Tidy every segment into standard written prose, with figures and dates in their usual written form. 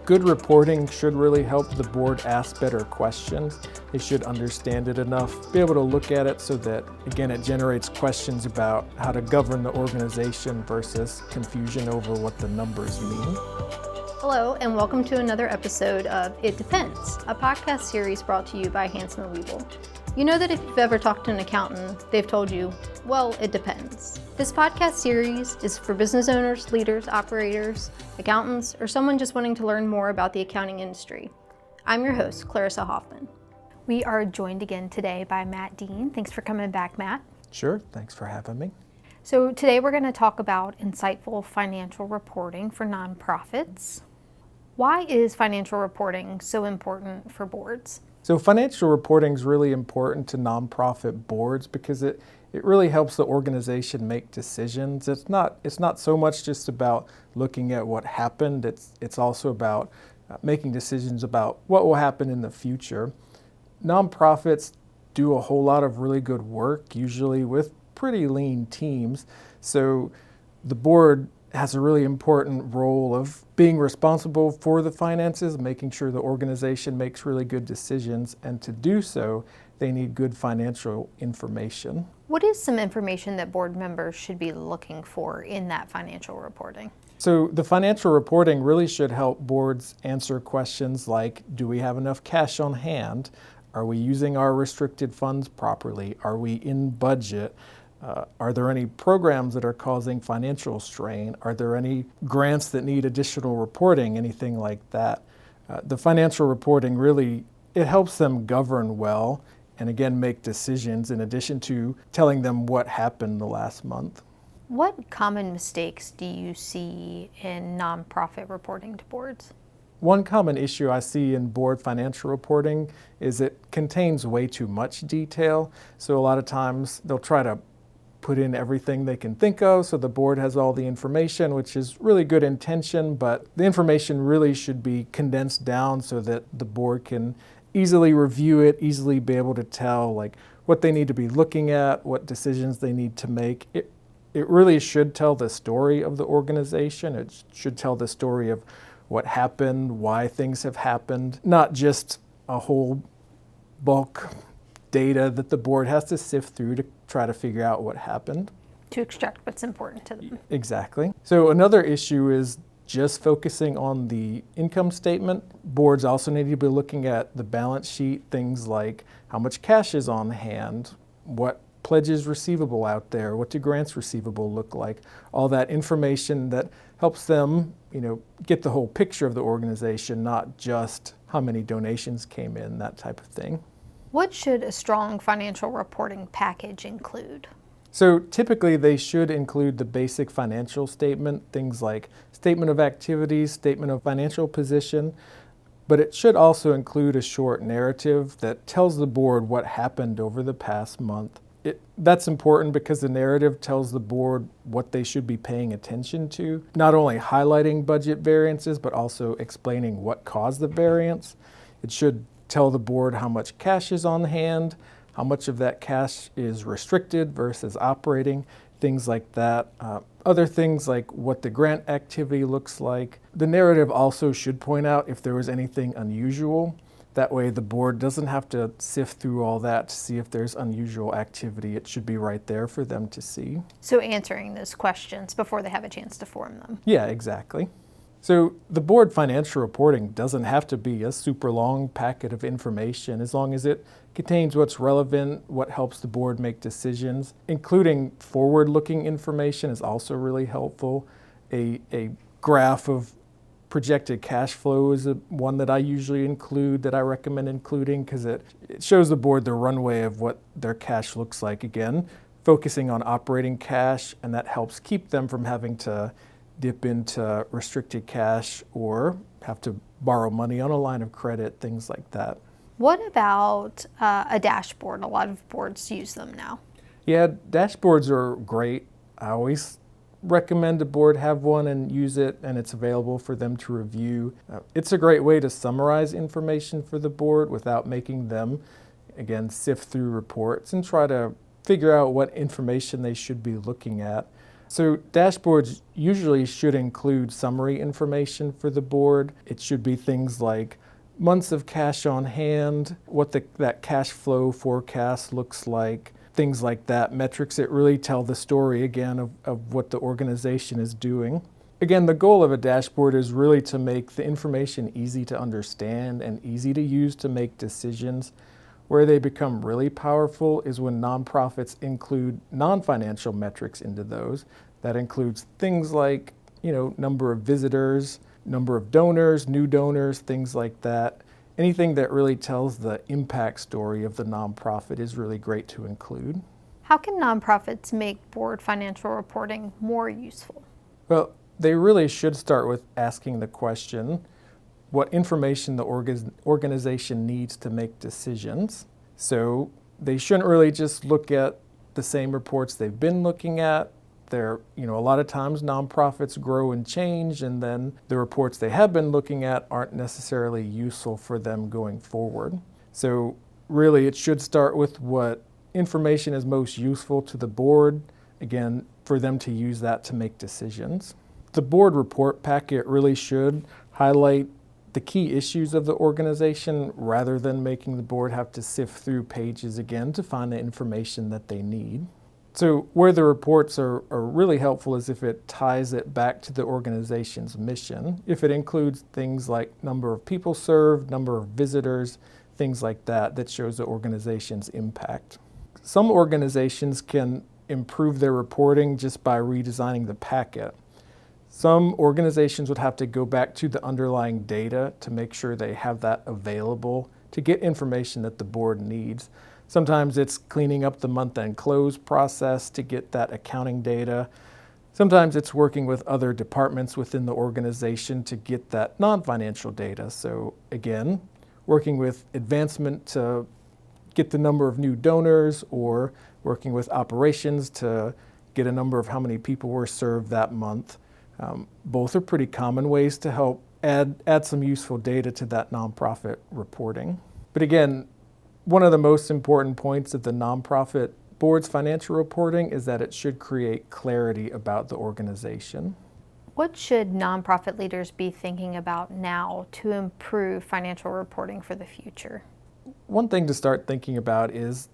Good reporting should really help the board ask better questions. They should understand it enough, be able to look at it so that, again, it generates questions about how to govern the organization versus confusion over what the numbers mean. Hello, and welcome to another episode of It Depends, a podcast series brought to you by Hantzmon Wiebel. You know that if you've ever talked to an accountant, they've told you, well, it depends. This podcast series is for business owners, leaders, operators, accountants, or someone just wanting to learn more about the accounting industry. I'm your host, Clarissa Hoffman. We are joined again today by Matt Dean. Thanks for coming back, Matt. Sure, thanks for having me. So today we're going to talk about insightful financial reporting for nonprofits. Why is financial reporting so important for boards? So financial reporting is really important to nonprofit boards because it really helps the organization make decisions. It's not so much just about looking at what happened. It's also about making decisions about what will happen in the future. Nonprofits do a whole lot of really good work, usually with pretty lean teams. So the board has a really important role of being responsible for the finances, making sure the organization makes really good decisions, and to do so, they need good financial information. What is some information that board members should be looking for in that financial reporting? So the financial reporting really should help boards answer questions like, do we have enough cash on hand? Are we using our restricted funds properly? Are we in budget? Are there any programs that are causing financial strain? Are there any grants that need additional reporting? Anything like that. The financial reporting really, it helps them govern well and again make decisions in addition to telling them what happened the last month. What common mistakes do you see in nonprofit reporting to boards? One common issue I see in board financial reporting is it contains way too much detail. So a lot of times they'll try to put in everything they can think of so the board has all the information, which is really good intention, but the information really should be condensed down so that the board can easily review it, easily be able to tell like what they need to be looking at, what decisions they need to make. It really should tell the story of the organization. It should tell the story of what happened, why things have happened, not just a whole bulk data that the board has to sift through to try to figure out what happened. To extract what's important to them. Exactly. So another issue is just focusing on the income statement. Boards also need to be looking at the balance sheet, things like how much cash is on hand, what pledges receivable out there, what do grants receivable look like, all that information that helps them, get the whole picture of the organization, not just how many donations came in, that type of thing. What should a strong financial reporting package include? So typically they should include the basic financial statement, things like statement of activities, statement of financial position, but it should also include a short narrative that tells the board what happened over the past month. That's important because the narrative tells the board what they should be paying attention to, not only highlighting budget variances, but also explaining what caused the variance. It should tell the board how much cash is on hand, how much of that cash is restricted versus operating, things like that. Other things like what the grant activity looks like. The narrative also should point out if there was anything unusual. That way the board doesn't have to sift through all that to see if there's unusual activity. It should be right there for them to see. So answering those questions before they have a chance to form them. Yeah, exactly. So the board financial reporting doesn't have to be a super long packet of information as long as it contains what's relevant, what helps the board make decisions. Including forward-looking information is also really helpful. A graph of projected cash flow is one that I usually include, that I recommend including, because it shows the board the runway of what their cash looks like. Again, focusing on operating cash, and that helps keep them from having to dip into restricted cash or have to borrow money on a line of credit, things like that. What about a dashboard? A lot of boards use them now. Yeah, dashboards are great. I always recommend a board have one and use it, and it's available for them to review. It's a great way to summarize information for the board without making them, again, sift through reports and try to figure out what information they should be looking at. So dashboards usually should include summary information for the board. It should be things like months of cash on hand, what that cash flow forecast looks like, things like that, metrics that really tell the story again of what the organization is doing. Again, the goal of a dashboard is really to make the information easy to understand and easy to use to make decisions. Where they become really powerful is when nonprofits include non-financial metrics into those. That includes things like, number of visitors, number of donors, new donors, things like that. Anything that really tells the impact story of the nonprofit is really great to include. How can nonprofits make board financial reporting more useful? Well, they really should start with asking the question, what information the organization needs to make decisions. So they shouldn't really just look at the same reports they've been looking at. A lot of times nonprofits grow and change, and then the reports they have been looking at aren't necessarily useful for them going forward. So really it should start with what information is most useful to the board, again, for them to use that to make decisions. The board report packet really should highlight the key issues of the organization rather than making the board have to sift through pages again to find the information that they need. So where the reports are really helpful is if it ties it back to the organization's mission. If it includes things like number of people served, number of visitors, things like that, that shows the organization's impact. Some organizations can improve their reporting just by redesigning the packet. Some organizations would have to go back to the underlying data to make sure they have that available to get information that the board needs. Sometimes it's cleaning up the month-end close process to get that accounting data. Sometimes it's working with other departments within the organization to get that non-financial data. So again, working with advancement to get the number of new donors, or working with operations to get a number of how many people were served that month. Both are pretty common ways to help add some useful data to that nonprofit reporting. But again, one of the most important points of the nonprofit board's financial reporting is that it should create clarity about the organization. What should nonprofit leaders be thinking about now to improve financial reporting for the future? One thing to start thinking about is,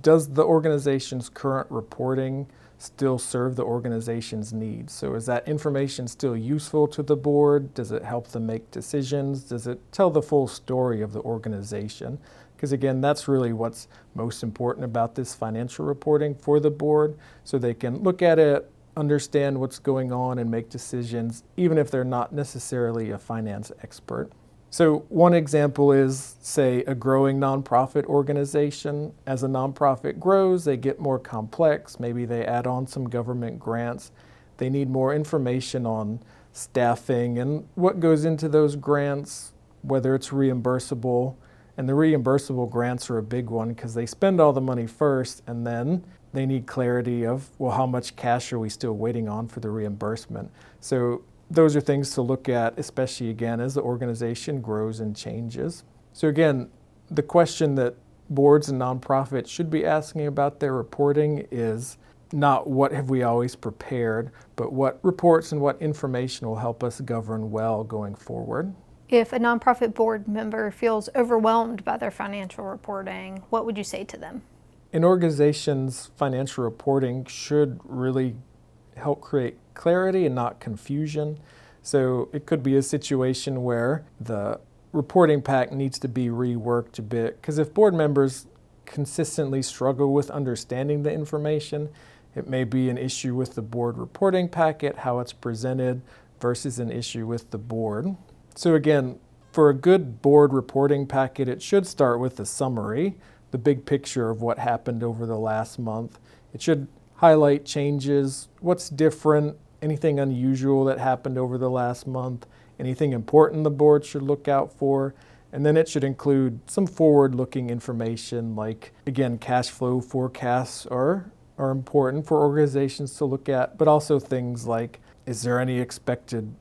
does the organization's current reporting still serve the organization's needs? So is that information still useful to the board? Does it help them make decisions? Does it tell the full story of the organization? Because again, that's really what's most important about this financial reporting for the board, so they can look at it, understand what's going on, and make decisions, even if they're not necessarily a finance expert. So one example is, say, a growing nonprofit organization. As a nonprofit grows, they get more complex. Maybe they add on some government grants. They need more information on staffing and what goes into those grants, whether it's reimbursable. And the reimbursable grants are a big one because they spend all the money first, and then they need clarity of, well, how much cash are we still waiting on for the reimbursement? So those are things to look at, especially again as the organization grows and changes. So again, the question that boards and nonprofits should be asking about their reporting is not what have we always prepared, but what reports and what information will help us govern well going forward. If a nonprofit board member feels overwhelmed by their financial reporting, what would you say to them? An organization's financial reporting should really help create clarity and not confusion. So it could be a situation where the reporting pack needs to be reworked a bit, because if board members consistently struggle with understanding the information, it may be an issue with the board reporting packet, how it's presented, versus an issue with the board. So again, for a good board reporting packet, it should start with a summary, the big picture of what happened over the last month. It should highlight changes, what's different, anything unusual that happened over the last month, anything important the board should look out for. And then it should include some forward-looking information like, again, cash flow forecasts are important for organizations to look at, but also things like, is there any expected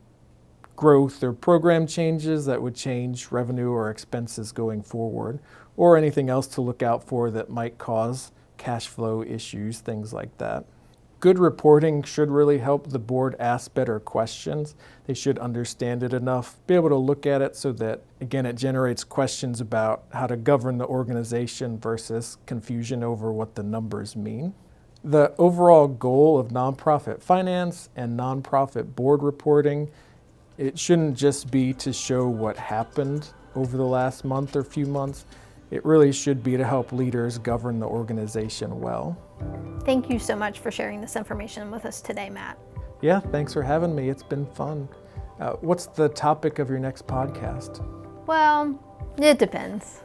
growth or program changes that would change revenue or expenses going forward, or anything else to look out for that might cause cash flow issues, things like that. Good reporting should really help the board ask better questions. They should understand it enough, be able to look at it so that, again, it generates questions about how to govern the organization versus confusion over what the numbers mean. The overall goal of nonprofit finance and nonprofit board reporting, it shouldn't just be to show what happened over the last month or few months. It really should be to help leaders govern the organization well. Thank you so much for sharing this information with us today, Matt. Yeah, thanks for having me. It's been fun. What's the topic of your next podcast? Well, it depends.